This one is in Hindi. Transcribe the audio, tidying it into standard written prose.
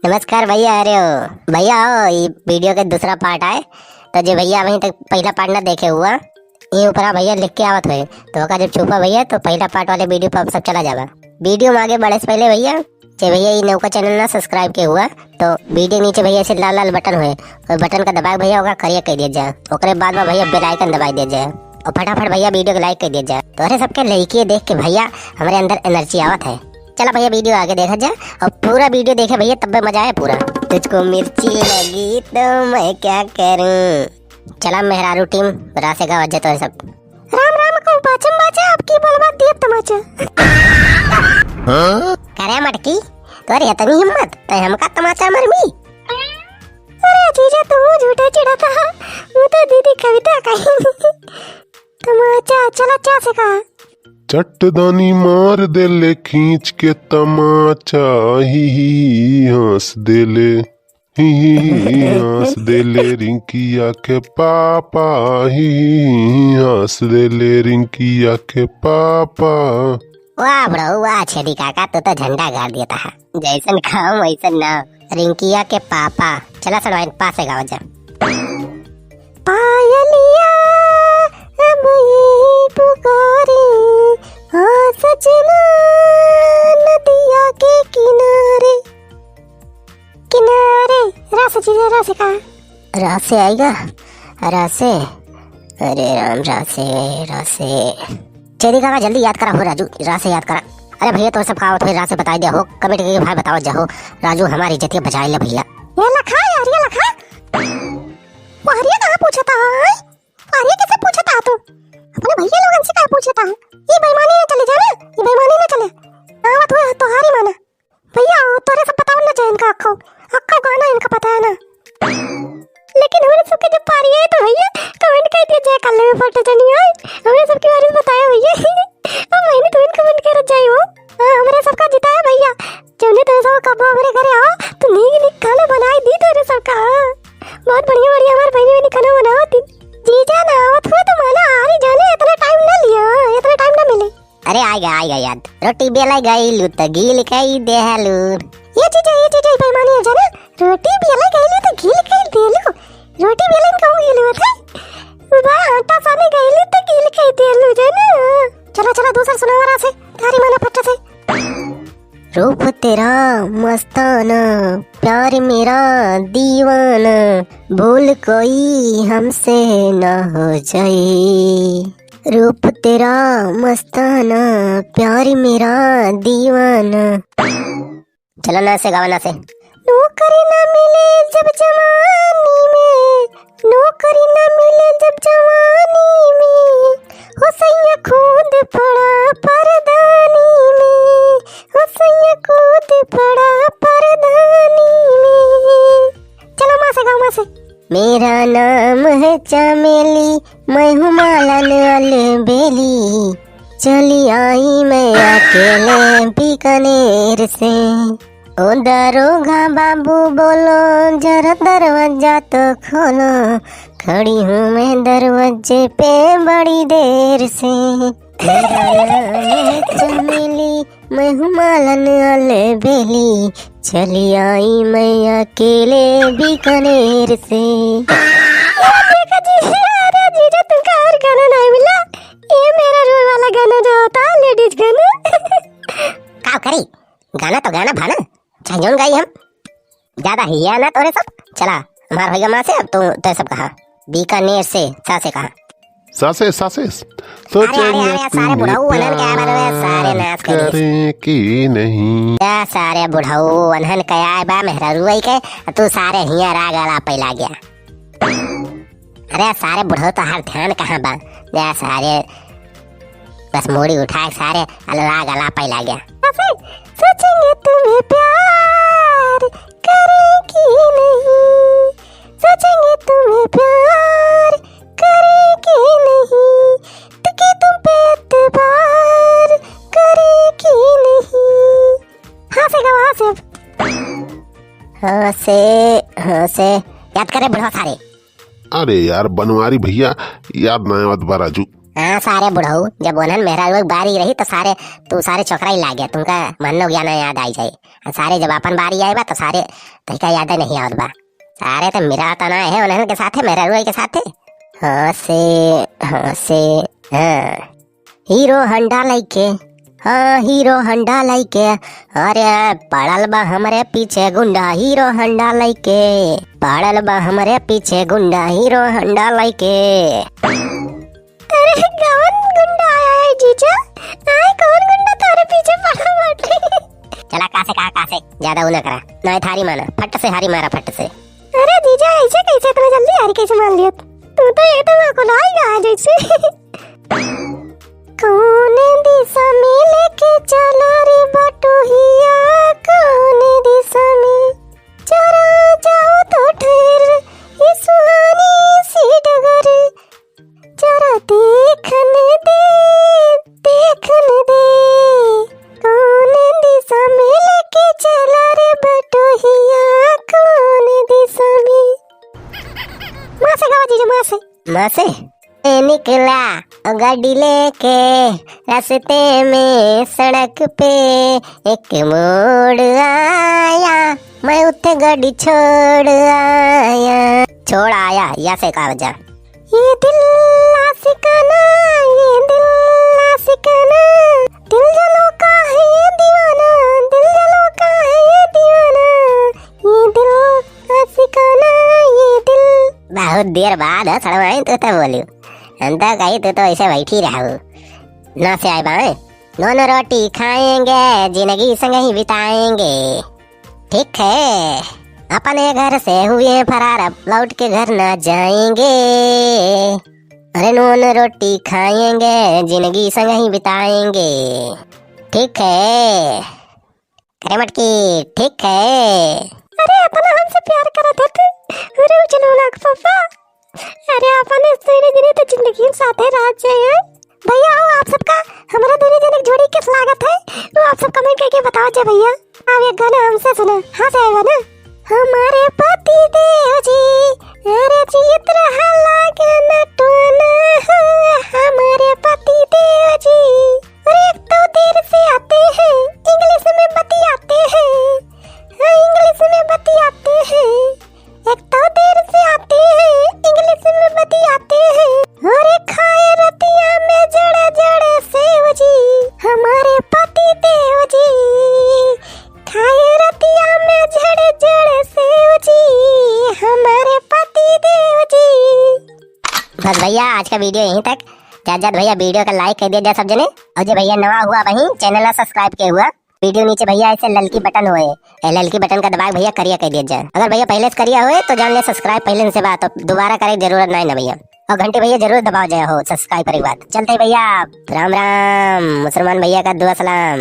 नमस्कार भैया। अरे हो भैया, हो ये वीडियो के दूसरा पार्ट आए तो जो भैया वहीं तक पहला पार्ट ना देखे हुआ ये ऊपर भैया लिख के आवत हुए तो का जब छुपा भैया तो पहला पार्ट वाले वीडियो पर सब चला जावा। वीडियो में आगे बढ़े से पहले भैया जे भैया ये नौका चैनल ना सब्सक्राइब के हुआ तो वीडियो नीचे भैया ऐसे लाल लाल बटन हुए और बटन का दबाए भैया होगा करिया कह दिया जाए। ओकरे बाद में भैया बेल आइकन दबाई दिया जाए और फटाफट भैया वीडियो को लाइक कर दिया जाए। तो अरे सबके लड़की देख के भैया हमारे अंदर एनर्जी आवत है। चला भैया वीडियो आगे देखा जाए और पूरा वीडियो देखे भैया तब मजा आया पूरा। तुझको मिर्ची लगी तो मैं क्या करूं। चला मेहरारू टीम रासे का वजह तो है सब। राम राम को बाचम बाचा आपकी बोलवा दिए तमाचा। करे मटकी तो अरे इतनी हिम्मत तो हमका तमाचा मरमी। अरे जीजा तू झूठा चिढ़ाता वो तो दीदी कविता कही तमाचा चला चा से कहा चट्टदानी मार दे ले खींच के तमाचा ही हंस दे ले हंस दे ले रिंकिया के पापा ही हंस दे ले रिंकिया के पापा। वाह ब्रो वाह छेदी काका तो झंडा गाड़ दिया था। जैसन खाओ वैसन ना रिंकिया के पापा। चला सड़वाइन पास से गाँव जा। पायलिया अब ये पुकारे हाँ सजना नदिया के किनारे किनारे रासे चीज़े रासे का रासे आएगा रासे। अरे राम रासे रासे चेदी काका जल्दी याद करा हो राजू रासे याद करा। अरे भैया तो सब खाओ तो रासे बता दिया हो कमेंट करके भाई बताओ जाओ राजू हमारी इज्जत बचाए ले भैया। ये लखा यार ये लखा वो हरिया कहाँ पूछा था। हरिया कैसे पूछा था तू अपने भैया लोगन से कहाँ पूछा था। ये बेईमानी ना चले जाना ये बेईमानी ना चले आवत हुआ तो हारी माना भैया तोरे सब बताओ ना जाए इनका अक्का गाना इनका पता है ना। लेकिन हमारे सबके जब पारी है तो भैया कमेंट कर दिया जाए कल में फोटो जनी है हमने सबके बारे में बताया भैया। अब मैंने तो इनको कमेंट कर जाए हो हमारे सबका जिताया भैया जब तो सब कब हमारे घरे आओ तो नीक नीक खाना बनाई दी तोरे सबका बहुत बढ़िया बढ़िया हमारे बहनी बहनी खाना बनाओ जीजा ना आवत हुआ तो माना आ ही जाने इतना टाइम ना लिया इतना टाइम ना मिले। अरे आएगा याद रोटी बेला गई लू तो गील कई दे लू ये चीज बेईमानी है जाना। रोटी बेला गई लू तो गील कई दे लू रोटी बेला कहूं गील होता है बा आटा साने गई लू तो गील कई दे लू जाना। चला दूसरा सुनाओ रहा से थारी माना फट से। रूप तेरा मस्ताना प्यार मेरा दीवाना भूल कोई हमसे ना हो जाए। रूप तेरा मस्ताना प्यार मेरा दीवाना। चलो ना से गावा ना से। नौकरी ना मिले जब जवानी में नौकरी ना मिले जब जवानी में हो सैया खुद पड़ा परदानी में हो सैया खुद पड़ा परदानी में। चलो माँ से गाँव माँ से। मेरा नाम है चमेली मैं हूँ मालन अलबेली चली आई मैं अकेले बीकानेर से। ओ दरोगा बाबू बोलो जरा दरवाजा तो खोलो खड़ी हूँ मैं दरवाजे पे बड़ी देर से। मेरा नाम है चमेली मैं हूँ मालन अलबेली चली आई मैं अकेले बीकानेर से। जीजा तुमका और गाना नहीं मिला ये मेरा रोल वाला गाना जो होता है लेडीज गाना। क्या करी गाना तो गाना भाना चाहिए गाई हम ज्यादा ही है ना तोरे सब। चला हमार भैया माँ से अब तो सब कहा बीकानेर से सासे कहा सासे अरे सारे बुढ़ाऊ अनहन क्या बारे में सारे नाच करे कि नहीं क्या सारे बुढ़ाऊ अनहन क्या बा मेहरारू आई के तू सारे हिया राग वाला पैला गया। अरे सारे बुढ़ाऊ तो हर ध्यान कहाँ बा या सारे बस मोड़ी उठाए सारे राग वाला पैला गया। सोचेंगे तुम्हें प्यार करें कि नहीं सोचेंगे तुम्हें प्यार करें कि नहीं तो कि तुम पे एतबार करें कि नहीं। हाँ से याद करे बुढ़ा सारे। अरे यार बनवारी भैया याद ना आवत बा राजू। हाँ सारे बुढ़ऊ जब ओनहन मेहरा लोग बारी रही तो सारे तू सारे चौकरा ही ला गया तुमका मन लो ज्ञान याद आई जाए। सारे जब अपन बारी आए बा तो सारे तरीका याद नहीं आवत बा। सारे तो मेरा तना है उन्हें के साथे मेरा रुई के साथे। हाँ से हाँ हीरो हंडा लाइके, हाँ हीरो हंडा लाइके, अरे पड़ल बा हमारे पीछे गुंडा हीरो हंडा लाइके, पड़ल बा हमारे पीछे गुंडा हीरो हंडा लाइके। अरे कौन गुंडा आया है जीजा? आए कौन गुंडा तारे पीछे पड़ा बाटे? चला कासे ज्यादा उन्हें करा नहीं थारी माना फट से हारी मारा फट से। अरे जीजा ऐसे कैसे इतना जल्दी हारी कैसे मान लिया? तू तो ये तो को लाएगा आज ऐसे। कौन दिशा में लेके चला रे बटोहिया, कौन दिशा में चला जाओ तो ठहर ये सुहानी सी डगर, जरा देखने दे कौन दिशा में लेके चला रे बटोहिया, कौन दिशा में। माँ से गावा जीजा माँ से निकला गाड़ी लेके रास्ते में सड़क पे एक मोड़ आया, मैं उठे गाड़ी छोड़ आया या से कहा जा। ये दिल आशिकाना, ये दिल आशिकाना, दिल जलो का है ये दीवाना, दिल जलो का है ये दीवाना, ये दिल आशिकाना ये दिल। बहुत देर बाद सड़वाई तो बोलियो अंता कही तो ऐसे बैठी रहू ना से आए बाए। दोनों रोटी खाएंगे जिंदगी संग ही बिताएंगे, ठीक है अपने घर से हुए फरार अब लौट के घर ना जाएंगे। अरे नून रोटी खाएंगे जिंदगी संग ही बिताएंगे, ठीक है करे मटकी ठीक है। अरे अपना हमसे प्यार करा था अरे चलो लाख पापा। अरे अपन इस तेरे तो जिंदगी साथ है रात जाए भैया। आओ आप सबका हमारा दोनों जने जोड़ी के स्वागत है। तो आप सब कमेंट करके बताओ जे भैया आप एक गाना हमसे सुना हाँ से आएगा ना। हमारे पति देव जी अरे जीत रहा लागन टोना, हमारे पति देव जी और एक तो देर से आते हैं इंग्लिश में बतियाते हैं, इंग्लिश में बतियाते हैं, एक तो देर से आते हैं इंग्लिश में बतियाते हैं, और खाए रतिया में जड़े जड़े सेव जी, हमारे पति देव जी खाए रतिया में जड़े जड़े सेव जी, हमारे पति देव जी। बस भैया आज का वीडियो यहीं तक। ज्यादा भैया वीडियो का लाइक कर दिया जाए सब जने, और जो भैया नवा हुआ वही चैनल सब्सक्राइब किया हुआ वीडियो नीचे भैया ऐसे ललकी बटन हुए ललकी बटन का दबाव भैया करिया कह दिया जाए। अगर भैया पहले से करिया हुए तो जान ले सब्सक्राइब पहले से बात तो दोबारा करे जरूरत नहीं ना भैया, और घंटे भैया जरूर दबाव जाए हो सब्सक्राइब करी बात। चलते भैया राम राम मुसलमान भैया का दुआ सलाम।